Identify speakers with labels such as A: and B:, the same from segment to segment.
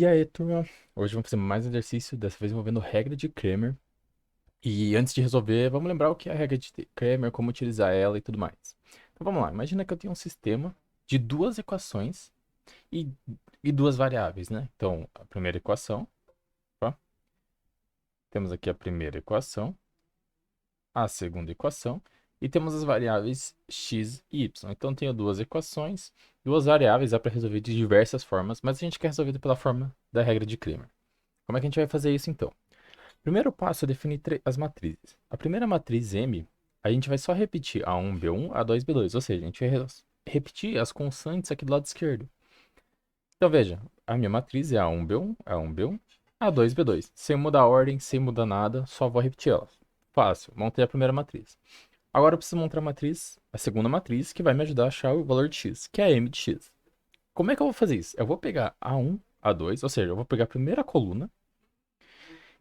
A: E aí, turma? Hoje vamos fazer mais um exercício, dessa vez envolvendo regra de Cramer. E antes de resolver, vamos lembrar o que é a regra de Cramer, como utilizar ela e tudo mais. Então vamos lá, imagina que eu tenho um sistema de duas equações e, e duas variáveis, né? Então, a primeira equação, ó, temos aqui a primeira equação, a segunda equação, e temos as variáveis x e y. Então, tenho duas equações, duas variáveis, dá para resolver de diversas formas, mas a gente quer resolver pela forma da regra de Cramer. Como é que a gente vai fazer isso então? Primeiro passo é definir as matrizes. A primeira matriz M, a gente vai só repetir A1, B1, A2, B2. Ou seja, a gente vai repetir as constantes aqui do lado esquerdo. Então veja, a minha matriz é A1, B1, A1, B1, A2, B2. Sem mudar a ordem, sem mudar nada, só vou repetir elas. Fácil, montei a primeira matriz. Agora eu preciso montar a matriz, a segunda matriz, que vai me ajudar a achar o valor de x, que é a M de x. Como é que eu vou fazer isso? Eu vou pegar A1, A2, ou seja, eu vou pegar a primeira coluna,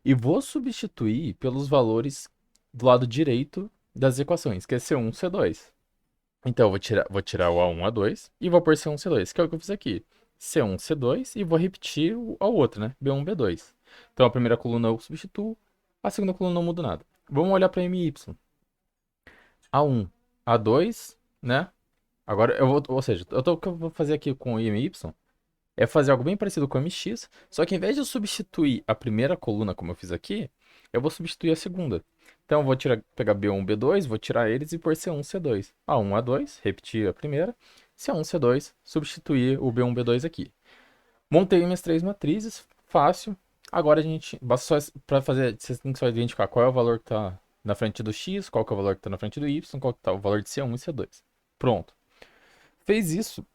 A: e vou substituir pelos valores do lado direito das equações, que é C1, C2. Então, eu vou tirar o A1, A2 e vou pôr C1, C2, que é o que eu fiz aqui. C1, C2 e vou repetir ao outro, né? B1, B2. Então, a primeira coluna eu substituo, a segunda coluna não muda nada. Vamos olhar para MY. A1, A2, né? Agora, ou seja, o que eu vou fazer aqui com o MY é fazer algo bem parecido com o MX, só que em vez de eu substituir a primeira coluna, como eu fiz aqui, eu vou substituir a segunda. Então, eu vou pegar B1, B2, vou tirar eles e pôr C1, C2. A1, A2, repetir a primeira. C1, C2, substituir o B1, B2 aqui. Montei minhas três matrizes, fácil. Agora a gente, basta só para fazer, você tem que só identificar qual é o valor que está na frente do X, qual que é o valor que está na frente do Y, qual que está o valor de C1 e C2. Pronto. Fez isso,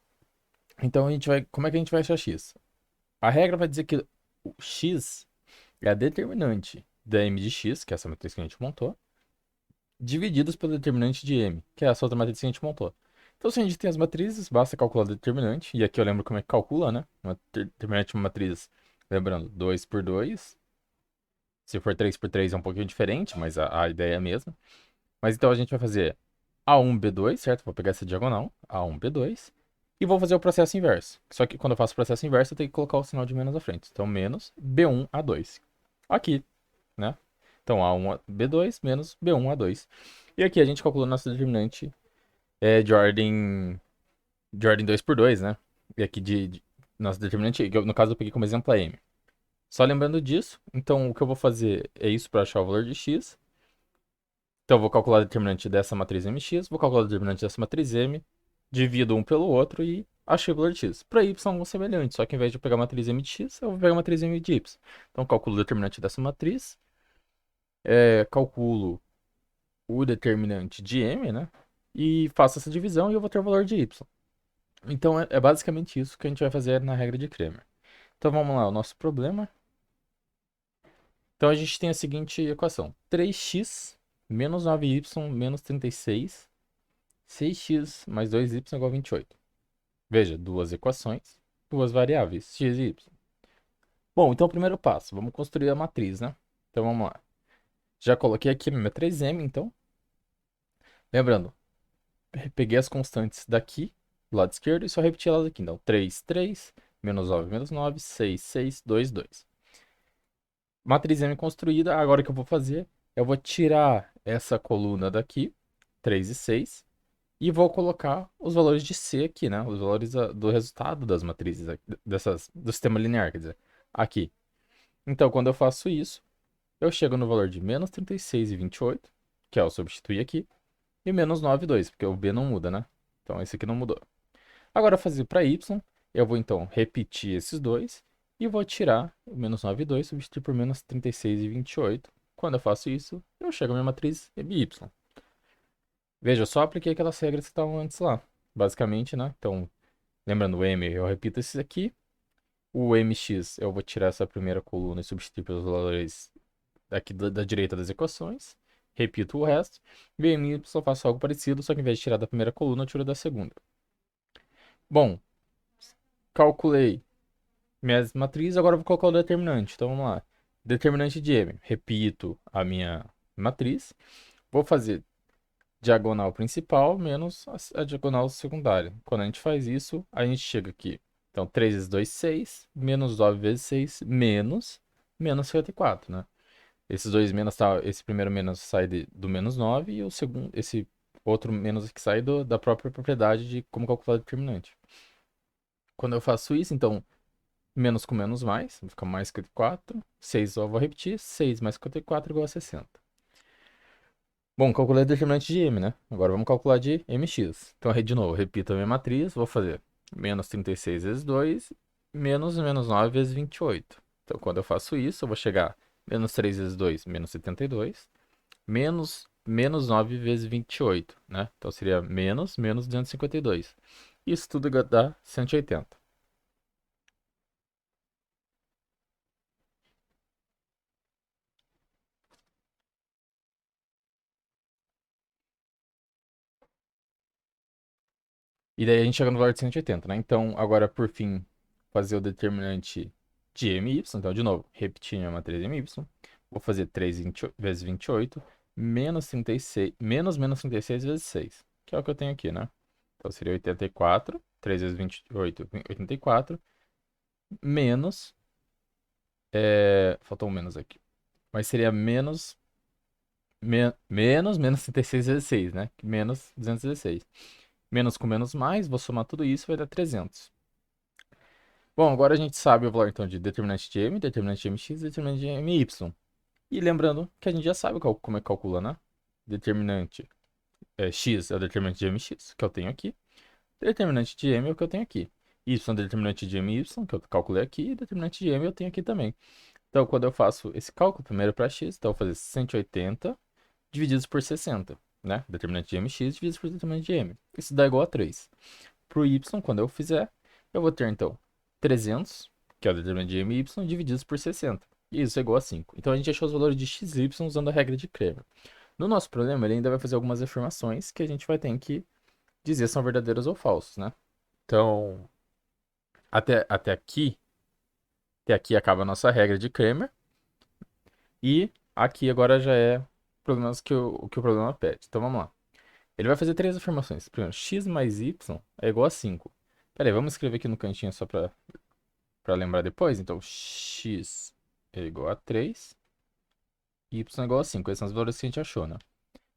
A: então como é que a gente vai achar X? A regra vai dizer que o x é a determinante da m de x, que é essa matriz que a gente montou, divididos pelo determinante de m, que é essa outra matriz que a gente montou. Então, se a gente tem as matrizes, basta calcular o determinante, e aqui eu lembro como é que calcula, né? Uma determinante de uma matriz, lembrando, 2 por 2. Se for 3 por 3 é um pouquinho diferente, mas a ideia é a mesma. Mas então a gente vai fazer A1, B2, certo? Vou pegar essa diagonal, A1, B2, e vou fazer o processo inverso. Só que quando eu faço o processo inverso, eu tenho que colocar o sinal de menos à frente. Então, menos B1, A2. Aqui, né? Então, A1, B2, menos B1, A2. E aqui a gente calcula nosso determinante de ordem 2 por 2, né? E aqui nosso determinante, que no caso eu peguei como exemplo a M. Só lembrando disso, então o que eu vou fazer é isso para achar o valor de x. Então, eu vou calcular o determinante dessa matriz MX, vou calcular o determinante dessa matriz M, divido um pelo outro e achei o valor de x. Para y são semelhantes, só que ao invés de eu pegar a matriz M de x, eu vou pegar a matriz M de y. Então, calculo o determinante dessa matriz, calculo o determinante de M, né? E faço essa divisão e eu vou ter o valor de y. Então, é basicamente isso que a gente vai fazer na regra de Cramer. Então, vamos lá, o nosso problema. Então, a gente tem a seguinte equação. 3x menos 9y menos 36 6x mais 2y igual a 28. Veja, duas equações, duas variáveis, x e y. Bom, então o primeiro passo, vamos construir a matriz, né? Então vamos lá. Já coloquei aqui a minha 3M, então. Lembrando, peguei as constantes daqui, do lado esquerdo, e só repeti elas aqui. Então, 3, 3, menos 9, 6, 6, 2, 2. Matriz M construída, agora o que eu vou fazer, eu vou tirar essa coluna daqui, 3 e 6, e vou colocar os valores de C aqui, né? Os valores do resultado das matrizes, do sistema linear, quer dizer, aqui. Então, quando eu faço isso, eu chego no valor de menos 36 e 28, que é o substituir aqui, e menos 9 e 2, porque o B não muda, né? Então, esse aqui não mudou. Agora, fazer para Y, eu vou então repetir esses dois e vou tirar o menos 9 e 2, substituir por menos 36 e 28. Quando eu faço isso, eu chego à minha matriz Y. Veja, eu só apliquei aquelas regras que estavam antes lá. Basicamente, né? Então, lembrando, o M, eu repito esses aqui. O MX, eu vou tirar essa primeira coluna e substituir pelos valores aqui da direita das equações. Repito o resto. E o MY eu faço algo parecido, só que em vez de tirar da primeira coluna, eu tiro da segunda. Bom, calculei minhas matrizes, agora eu vou colocar o determinante. Então, vamos lá. Determinante de M. Repito a minha matriz. Vou fazer diagonal principal menos a diagonal secundária. Quando a gente faz isso, a gente chega aqui Então, 3 vezes 2, 6. Menos 9 vezes 6, menos 54, né? Esses dois menos, tá, esse primeiro menos sai do menos 9 e o segundo, esse outro menos que sai da própria propriedade de como calcular o determinante. Quando eu faço isso, então, menos com menos mais, vai ficar mais 54. 6 eu vou repetir, 6 mais 54 igual a 60. Bom, calculei o determinante de m, né? Agora vamos calcular de mx. Então, de novo, repito a minha matriz, vou fazer menos 36 vezes 2, menos 9 vezes 28. Então, quando eu faço isso, eu vou chegar a menos 3 vezes 2, menos 72, menos 9 vezes 28, né? Então, seria menos 252. Isso tudo dá 180. E daí a gente chega no valor de 180, né? Então, agora, por fim, fazer o determinante de my. Então, de novo, repetindo a matriz my. Vou fazer 3 vezes 28, menos 36, menos 36 vezes 6, que é o que eu tenho aqui, né? Então, seria 84, 3 vezes 28, 84, menos, faltou um menos aqui. Mas seria menos 36 vezes 6, né? Menos 216. Menos com menos mais, vou somar tudo isso, vai dar 300. Bom, agora a gente sabe o valor então de determinante de m, determinante de mx, determinante de my. E lembrando que a gente já sabe como é que calcula, né? Determinante x é o determinante de mx, que eu tenho aqui. Determinante de m é o que eu tenho aqui. Y é o determinante de my, que eu calculei aqui. E determinante de m eu tenho aqui também. Então, quando eu faço esse cálculo, primeiro para x, então eu vou fazer 180 divididos por 60, né? Determinante de mx divididos por determinante de m. Isso dá igual a 3. Para o y, quando eu fizer, eu vou ter, então, 300, que é o determinante de my, divididos por 60. E isso é igual a 5. Então, a gente achou os valores de x e y usando a regra de Cramer. No nosso problema, ele ainda vai fazer algumas afirmações que a gente vai ter que dizer se são verdadeiros ou falsos, né? Então, até aqui acaba a nossa regra de Cramer. E aqui agora já é problemas que o problema pede. Então, vamos lá. Ele vai fazer três afirmações. Primeiro, x mais y é igual a 5. Pera aí, vamos escrever aqui no cantinho só para lembrar depois. Então, x é igual a 3, y é igual a 5. Esses são os valores que a gente achou, né?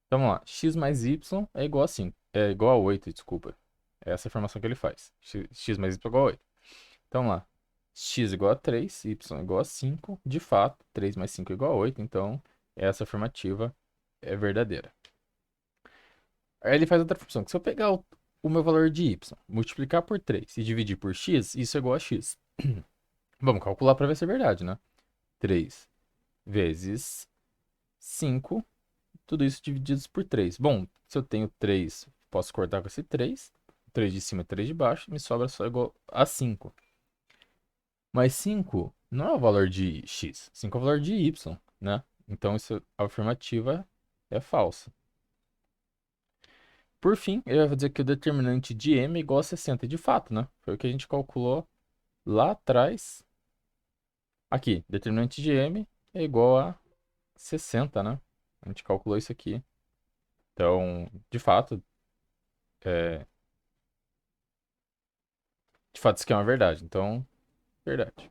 A: Então, vamos lá. X mais y é igual a 5. É igual a 8, desculpa. É essa a informação que ele faz. X mais y é igual a 8. Então, vamos lá. X igual a 3, y igual a 5. De fato, 3 mais 5 é igual a 8. Então, essa afirmativa é verdadeira. Aí ele faz outra função. Que se eu pegar o meu valor de y, multiplicar por 3 e dividir por x, isso é igual a x. Vamos calcular para ver se é verdade, né? 3 vezes 5, tudo isso divididos por 3. Bom, se eu tenho 3, posso cortar com esse 3. 3 de cima e 3 de baixo, me sobra só igual a 5. Mas 5 não é o valor de x, 5 é o valor de y, né? Então isso, a afirmativa é falsa. Por fim, ele vai dizer que o determinante de m é igual a 60. De fato, né? Foi o que a gente calculou lá atrás. Aqui, determinante de m é igual a 60, né? A gente calculou isso aqui. Então, é, de fato isso aqui é uma verdade. Então, verdade.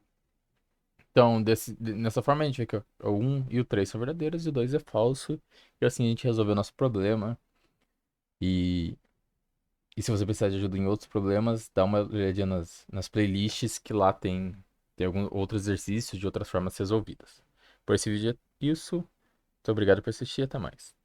A: Então, nessa forma, a gente vê que o 1 e o 3 são verdadeiros e o 2 é falso. E assim a gente resolveu o nosso problema. E, e se você precisar de ajuda em outros problemas, dá uma olhadinha nas playlists que lá tem alguns outros exercícios de outras formas resolvidas. Por esse vídeo é isso. Muito obrigado por assistir e até mais.